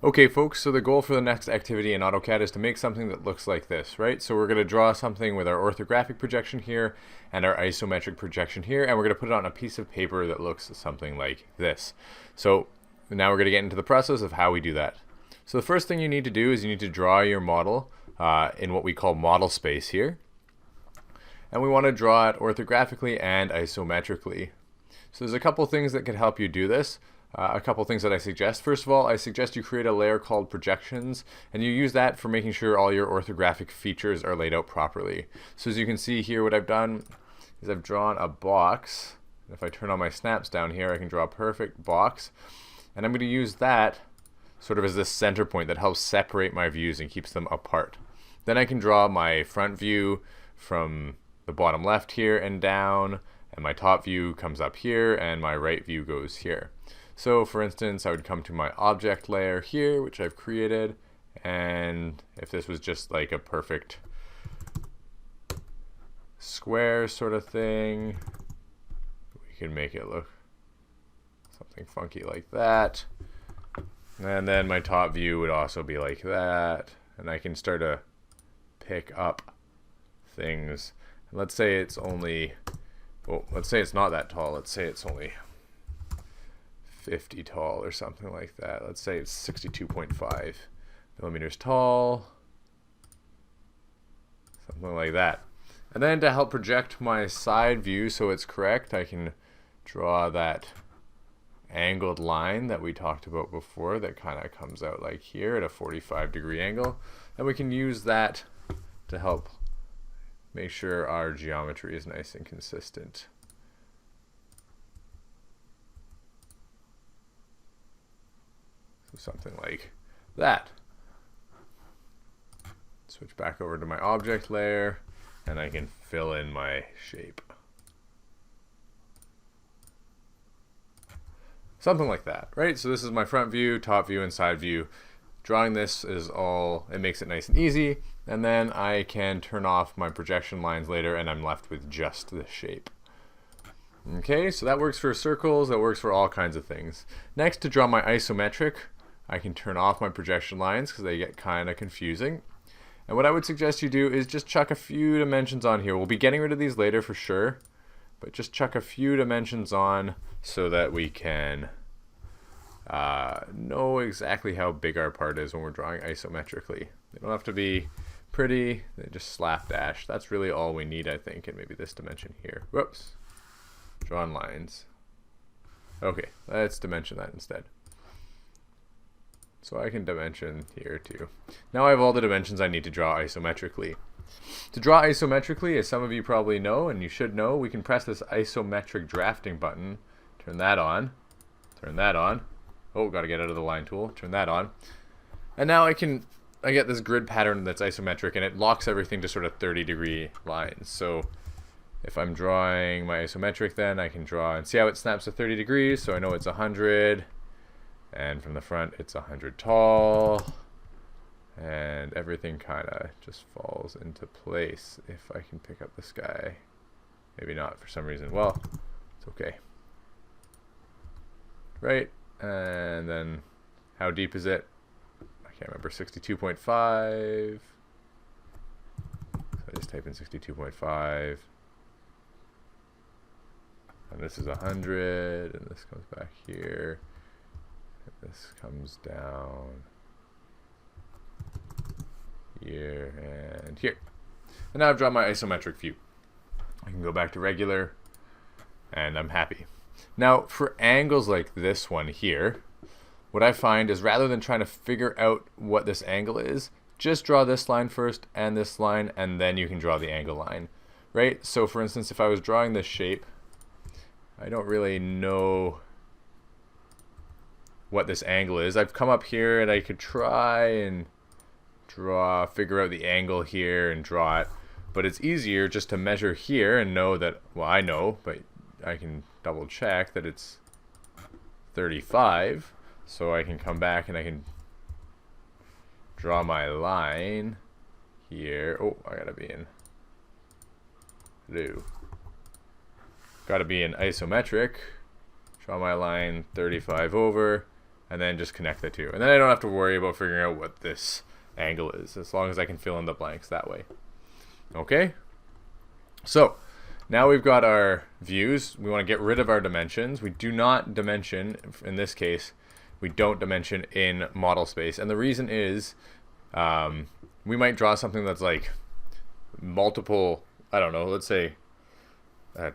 Okay folks, so the goal for the next activity in AutoCAD is to make something that looks like this, right? So we're going to draw something with our orthographic projection here and our isometric projection here, and we're going to put it on a piece of paper that looks something like this. So now we're going to get into the process of how we do that. So the first thing you need to do is you need to draw your model in what we call model space here. And we want to draw it orthographically and isometrically. So there's a couple things that could help you do this. A couple things that I suggest. First of all, I suggest you create a layer called projections, and you use that for making sure all your orthographic features are laid out properly. So as you can see here, what I've done is I've drawn a box. If I turn on my snaps down here, I can draw a perfect box, and I'm going to use that sort of as this center point that helps separate my views and keeps them apart. Then I can draw my front view from the bottom left here and down, and my top view comes up here, and my right view goes here. So for instance, I would come to my object layer here, which I've created, and if this was just like a perfect square sort of thing, we could make it look something funky like that. And then my top view would also be like that, and I can start to pick up things. Let's say it's only, well, let's say it's not that tall. Let's say it's only 50 tall or something like that. Let's say it's 62.5 millimeters tall, something like that. And then to help project my side view so it's correct, I can draw that angled line that we talked about before that kind of comes out like here at a 45-degree angle, and we can use that to help make sure our geometry is nice and consistent. Something like that. Switch back over to my object layer, and I can fill in my shape. Something like that, right? So this is my front view, top view, and side view. Drawing this is all, it makes it nice and easy, and then I can turn off my projection lines later, and I'm left with just the shape. Okay, so that works for circles, that works for all kinds of things. Next, to draw my isometric, I can turn off my projection lines because they get kind of confusing. And what I would suggest you do is just chuck a few dimensions on here. We'll be getting rid of these later for sure, but just chuck a few dimensions on so that we can know exactly how big our part is when we're drawing isometrically. They don't have to be pretty, they just slapdash. That's really all we need, I think, and maybe this dimension here. Whoops. Drawn lines. Okay, let's dimension that instead. So I can dimension here too. Now I have all the dimensions I need to draw isometrically. To draw isometrically, as some of you probably know, and you should know, we can press this isometric drafting button, turn that on, oh, gotta get out of the line tool, turn that on, and now I get this grid pattern that's isometric, and it locks everything to sort of 30-degree lines. So if I'm drawing my isometric, then I can draw and see how it snaps to 30 degrees, so I know it's 100. And from the front, it's 100 tall, and everything kind of just falls into place. If I can pick up this guy, maybe not for some reason. Well, it's okay. Right, and then how deep is it? I can't remember, 62.5. So I just type in 62.5. And this is 100, and this comes back here. This comes down here and here. And now I've drawn my isometric view. I can go back to regular, and I'm happy. Now for angles like this one here, what I find is rather than trying to figure out what this angle is, just draw this line first and this line, and then you can draw the angle line, right? So for instance, if I was drawing this shape, I don't really know what this angle is. I've come up here and I could try and figure out the angle here and draw it, but it's easier just to measure here and know that, well, I know, but I can double check that it's 35, so I can come back and I can draw my line here. Oh, I gotta be in blue. Gotta be in isometric. Draw my line 35 over, and then just connect the two. And then I don't have to worry about figuring out what this angle is, as long as I can fill in the blanks that way. Okay? So, now we've got our views. We want to get rid of our dimensions. We do not dimension, in this case, we don't dimension in model space. And the reason is, we might draw something that's like multiple, I don't know, let's say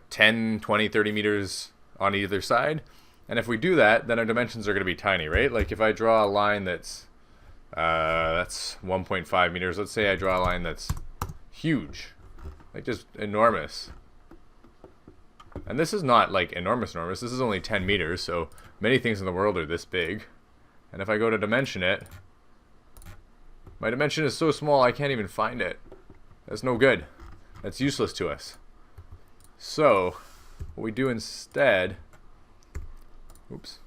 10, 20, 30 meters on either side. And if we do that, then our dimensions are going to be tiny, right? Like if I draw a line that's 1.5 meters, let's say I draw a line that's huge, like just enormous. And this is not like enormous. This is only 10 meters, so many things in the world are this big. And if I go to dimension it, my dimension is so small I can't even find it. That's no good. That's useless to us. So, what we do instead, what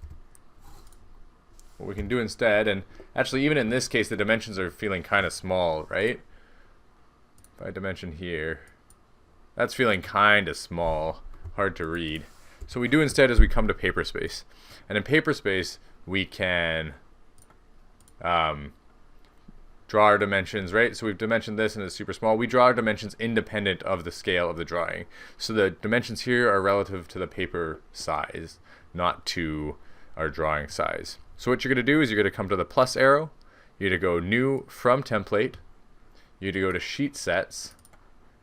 we can do instead, and actually even in this case the dimensions are feeling kind of small, right? If I dimension here, that's feeling kind of small. Hard to read. So what we do instead is we come to paper space. And in paper space, we can draw our dimensions, right? So we've dimensioned this and it's super small. We draw our dimensions independent of the scale of the drawing. So the dimensions here are relative to the paper size, not to our drawing size. So what you're going to do is you're going to come to the plus arrow. You're going to go new from template. You're going to go to sheet sets.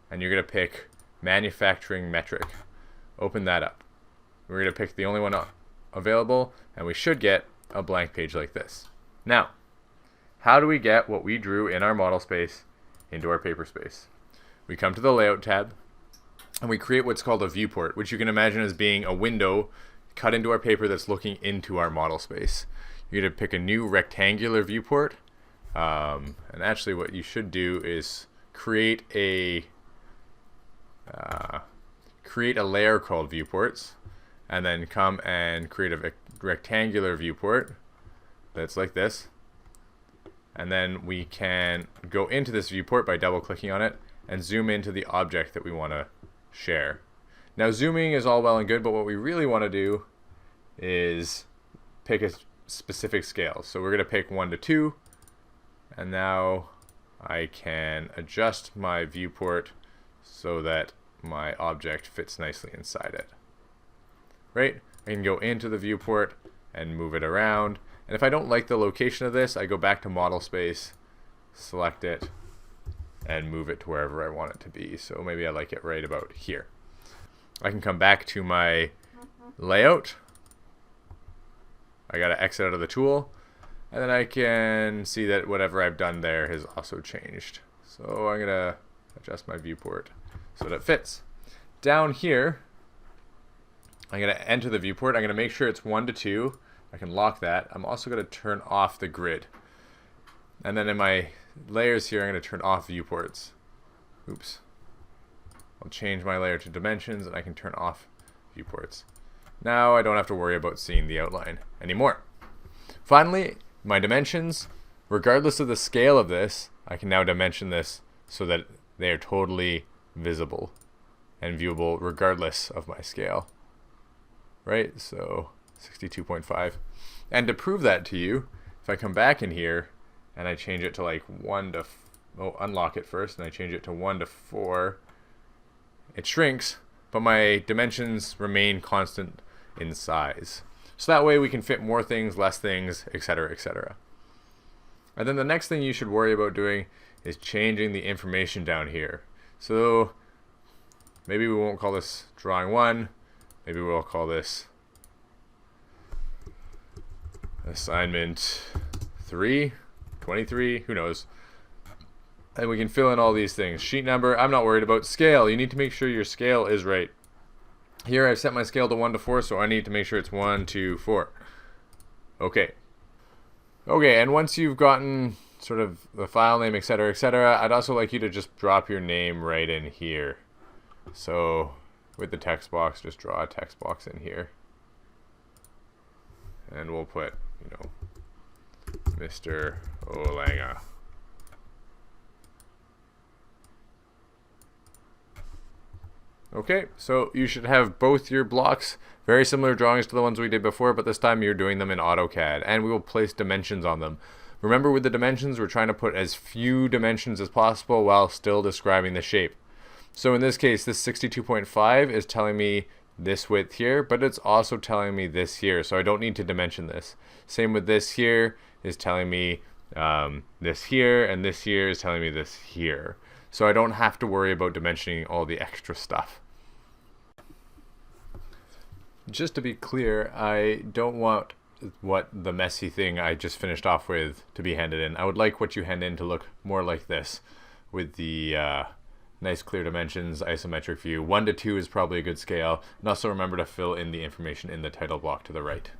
And you're going to pick manufacturing metric. Open that up. We're going to pick the only one available, and we should get a blank page like this. Now, how do we get what we drew in our model space into our paper space? We come to the layout tab, and we create what's called a viewport, which you can imagine as being a window cut into our paper that's looking into our model space. You're going to pick a new rectangular viewport, and actually what you should do is create a layer called viewports, and then come and create a rectangular viewport that's like this. And then we can go into this viewport by double clicking on it and zoom into the object that we want to share. Now zooming is all well and good, but what we really want to do is pick a specific scale. So we're going to pick 1 to 2, and now I can adjust my viewport so that my object fits nicely inside it. Right? I can go into the viewport and move it around. And if I don't like the location of this, I go back to model space, select it, and move it to wherever I want it to be. So maybe I like it right about here. I can come back to my layout. I got to exit out of the tool. And then I can see that whatever I've done there has also changed. So I'm going to adjust my viewport so that it fits. Down here, I'm going to enter the viewport. I'm going to make sure it's 1 to 2. I can lock that. I'm also going to turn off the grid. And then in my layers here, I'm going to turn off viewports. Oops. I'll change my layer to dimensions, and I can turn off viewports. Now I don't have to worry about seeing the outline anymore. Finally, my dimensions, regardless of the scale of this, I can now dimension this so that they are totally visible and viewable regardless of my scale. Right? So 62.5. And to prove that to you, if I come back in here and I change it to like 1 to, unlock it first, and I change it to 1 to 4, it shrinks, but my dimensions remain constant in size. So that way we can fit more things, less things, etc., etc. And then the next thing you should worry about doing is changing the information down here. So maybe we won't call this drawing 1, maybe we'll call this assignment 3, 23, who knows. And we can fill in all these things. Sheet number, I'm not worried about. Scale, you need to make sure your scale is right. Here I've set my scale to 1 to 4, so I need to make sure it's 1, 2, 4. Okay. Okay, and once you've gotten sort of the file name, etc., etc., I'd also like you to just drop your name right in here. So with the text box, just draw a text box in here. And we'll put, Mr. Au-Lange. Okay, so you should have both your blocks, very similar drawings to the ones we did before, but this time you're doing them in AutoCAD, and we will place dimensions on them. Remember, with the dimensions, we're trying to put as few dimensions as possible while still describing the shape. So in this case, this 62.5 is telling me this width here, but it's also telling me this here, so I don't need to dimension this. Same with this here is telling me this here, and this here is telling me this here. So I don't have to worry about dimensioning all the extra stuff. Just to be clear, I don't want what the messy thing I just finished off with to be handed in. I would like what you hand in to look more like this, with the nice clear dimensions, isometric view. 1 to 2 is probably a good scale. And also remember to fill in the information in the title block to the right.